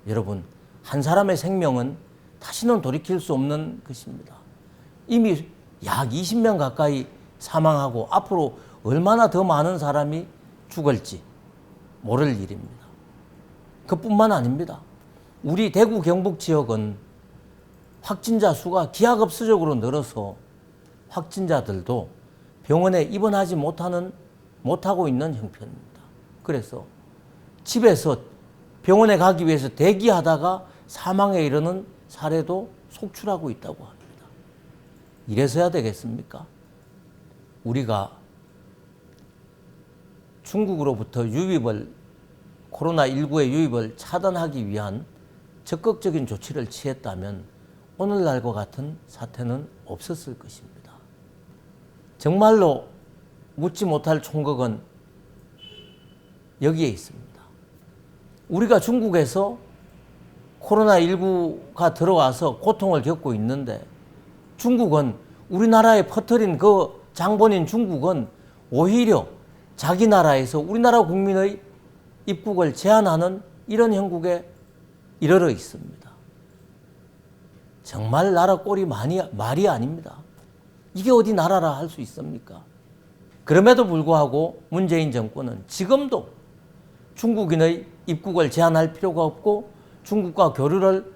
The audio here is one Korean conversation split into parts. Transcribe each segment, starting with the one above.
여러분, 한 사람의 생명은 다시는 돌이킬 수 없는 것입니다. 이미 약 20명 가까이 사망하고 앞으로 얼마나 더 많은 사람이 죽을지 모를 일입니다. 그뿐만 아닙니다. 우리 대구 경북 지역은 확진자 수가 기하급수적으로 늘어서 확진자들도 병원에 입원하지 못하고 있는 형편입니다. 그래서 집에서 병원에 가기 위해서 대기하다가 사망에 이르는 사례도 속출하고 있다고 합니다. 이래서야 되겠습니까? 우리가 중국으로부터 코로나19의 유입을 차단하기 위한 적극적인 조치를 취했다면 오늘날과 같은 사태는 없었을 것입니다. 정말로 묻지 못할 총각은 여기에 있습니다. 우리가 중국에서 코로나19가 들어와서 고통을 겪고 있는데 중국은 우리나라에 퍼뜨린 그 장본인 중국은 오히려 자기 나라에서 우리나라 국민의 입국을 제한하는 이런 형국에 이르러 있습니다. 정말 나라 꼴이 말이 아닙니다. 이게 어디 나라라 할 수 있습니까? 그럼에도 불구하고 문재인 정권은 지금도 중국인의 입국을 제한할 필요가 없고 중국과 교류를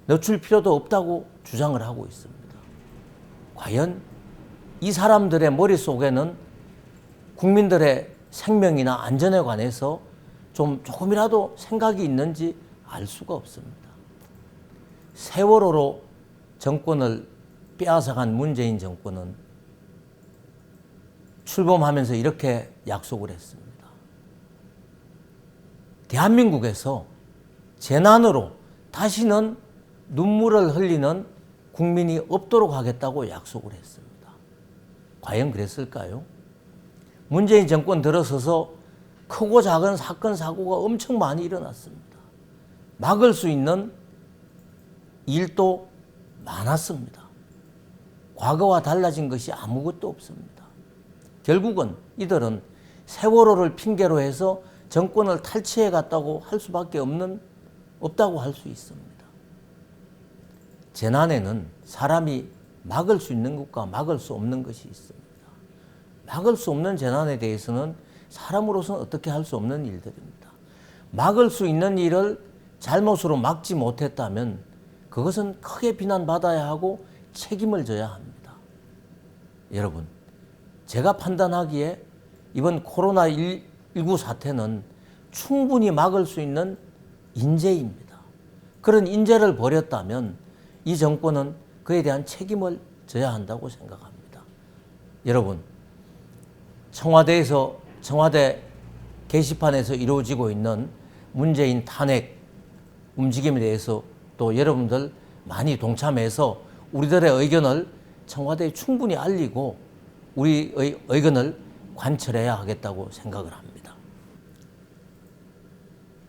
늦출 필요도 없다고 주장을 하고 있습니다. 과연 이 사람들의 머릿속에는 국민들의 생명이나 안전에 관해서 조금이라도 생각이 있는지 알 수가 없습니다. 세월호로 정권을 빼앗아간 문재인 정권은 출범하면서 이렇게 약속을 했습니다. 대한민국에서 재난으로 다시는 눈물을 흘리는 국민이 없도록 하겠다고 약속을 했습니다. 과연 그랬을까요? 문재인 정권 들어서서 크고 작은 사건, 사고가 엄청 많이 일어났습니다. 막을 수 있는 일도 많았습니다. 과거와 달라진 것이 아무것도 없습니다. 결국은 이들은 세월호를 핑계로 해서 정권을 탈취해 갔다고 할 수밖에 없다고 할 수 있습니다. 재난에는 사람이 막을 수 있는 것과 막을 수 없는 것이 있습니다. 막을 수 없는 재난에 대해서는 사람으로서는 어떻게 할 수 없는 일들입니다. 막을 수 있는 일을 잘못으로 막지 못했다면 그것은 크게 비난받아야 하고 책임을 져야 합니다. 여러분, 제가 판단하기에 이번 코로나19 사태는 충분히 막을 수 있는 인재입니다. 그런 인재를 버렸다면 이 정권은 그에 대한 책임을 져야 한다고 생각합니다. 여러분, 청와대 게시판에서 이루어지고 있는 문재인 탄핵 움직임에 대해서 또 여러분들 많이 동참해서 우리들의 의견을 청와대에 충분히 알리고 우리의 의견을 관철해야 하겠다고 생각을 합니다.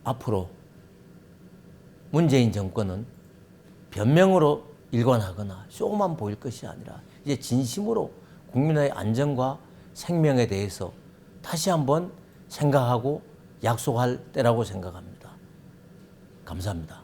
앞으로 문재인 정권은 변명으로 일관하거나 쇼만 보일 것이 아니라 이제 진심으로 국민의 안전과 생명에 대해서 다시 한번 생각하고 약속할 때라고 생각합니다. 감사합니다.